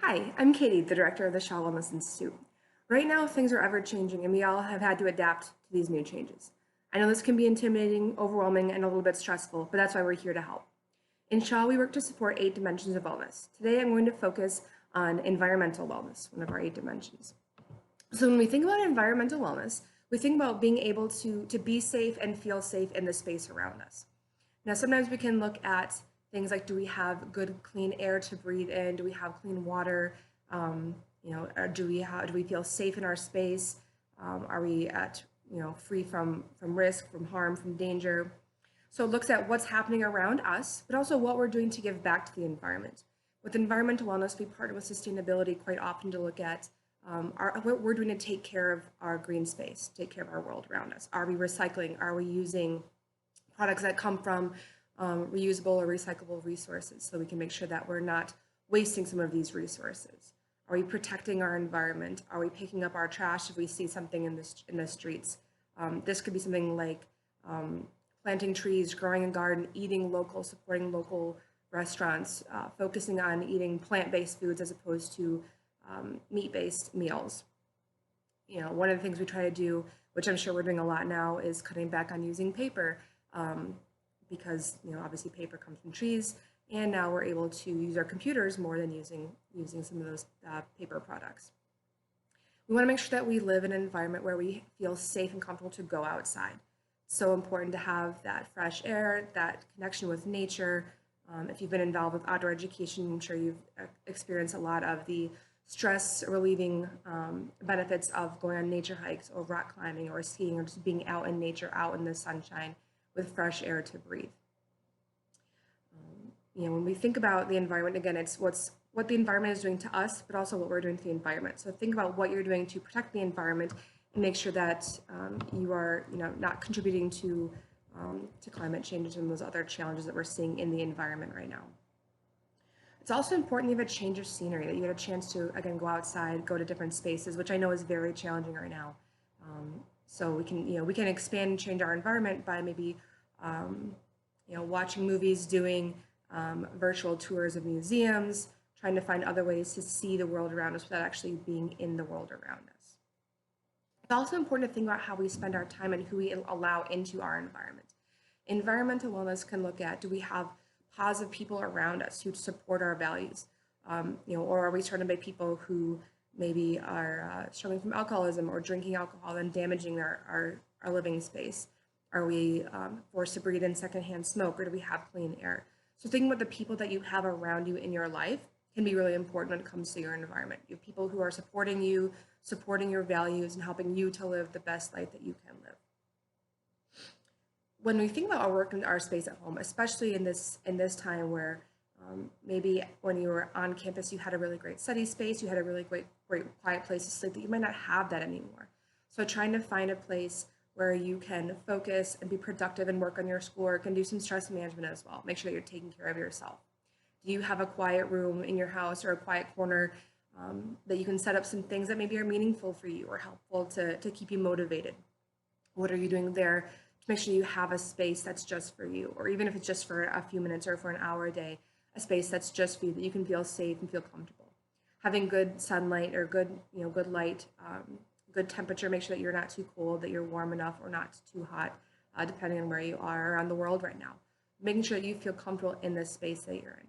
Hi, I'm Katie, the director of the Shaw Wellness Institute. Right now, things are ever changing, and we all have had to adapt to these new changes. I know this can be intimidating, overwhelming, and a little bit stressful, but that's why we're here to help. In Shaw, we work to support 8 dimensions of wellness. Today, I'm going to focus on environmental wellness, one of our 8 dimensions. So, when we think about environmental wellness, we think about being able to be safe and feel safe in the space around us. Now, sometimes we can look at things like, do we have good, clean air to breathe in? Do we have clean water? Do we feel safe in our space? Are we at free from risk, from harm, from danger? So it looks at what's happening around us, but also what we're doing to give back to the environment. With environmental wellness, we partner with sustainability quite often to look at what we're doing to take care of our green space, take care of our world around us. Are we recycling? Are we using products that come from reusable or recyclable resources so we can make sure that we're not wasting some of these resources? Are we protecting our environment? Are we picking up our trash if we see something in the streets? This could be something like planting trees, growing a garden, eating local, supporting local restaurants, focusing on eating plant-based foods as opposed to meat-based meals. One of the things we try to do, which I'm sure we're doing a lot now, is cutting back on using paper because obviously paper comes from trees, and now we're able to use our computers more than using some of those paper products. We want to make sure that we live in an environment where we feel safe and comfortable to go outside. It's so important to have that fresh air, that connection with nature. If you've been involved with outdoor education, I'm sure you've experienced a lot of the stress relieving benefits of going on nature hikes or rock climbing or skiing or just being out in nature, out in the sunshine with fresh air to breathe. When we think about the environment, again, it's what the environment is doing to us, but also what we're doing to the environment. So think about what you're doing to protect the environment and make sure that you are not contributing to climate change and those other challenges that we're seeing in the environment right now. It's also important you have a change of scenery, that you get a chance to, again, go outside, go to different spaces, which I know is very challenging right now. So we can expand and change our environment by maybe watching movies, doing virtual tours of museums, trying to find other ways to see the world around us without actually being in the world around us. It's also important to think about how we spend our time and who we allow into our environment. Environmental wellness can look at, do we have positive people around us who support our values? Or are we surrounded by people who maybe are struggling from alcoholism or drinking alcohol and damaging our living space? Are we forced to breathe in secondhand smoke, or do we have clean air? So thinking about the people that you have around you in your life can be really important when it comes to your environment. You have people who are supporting you, supporting your values, and helping you to live the best life that you can live. When we think about our work and our space at home, especially in this time where maybe when you were on campus, you had a really great study space, you had a really great quiet place to sleep, that you might not have that anymore. So trying to find a place where you can focus and be productive and work on your schoolwork and do some stress management as well. Make sure that you're taking care of yourself. Do you have a quiet room in your house or a quiet corner that you can set up some things that maybe are meaningful for you or helpful to keep you motivated? What are you doing there to make sure you have a space that's just for you? Or even if it's just for a few minutes or for an hour a day, a space that's just for you, that you can feel safe and feel comfortable. Having good sunlight or good light, good temperature, make sure that you're not too cold, that you're warm enough or not too hot, depending on where you are around the world right now. Making sure that you feel comfortable in the space that you're in.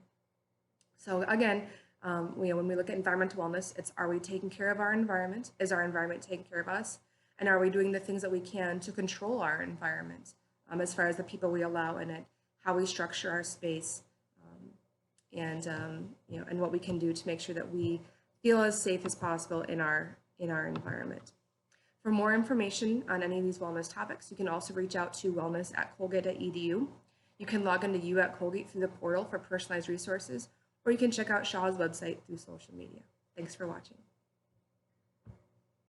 So again, when we look at environmental wellness, it's, are we taking care of our environment? Is our environment taking care of us? And are we doing the things that we can to control our environment as far as the people we allow in it, how we structure our space, and what we can do to make sure that we feel as safe as possible in our environment. For more information on any of these wellness topics, you can also reach out to wellness@colgate.edu. You can log into You at Colgate through the portal for personalized resources, or you can check out Shaw's website through social media. Thanks for watching.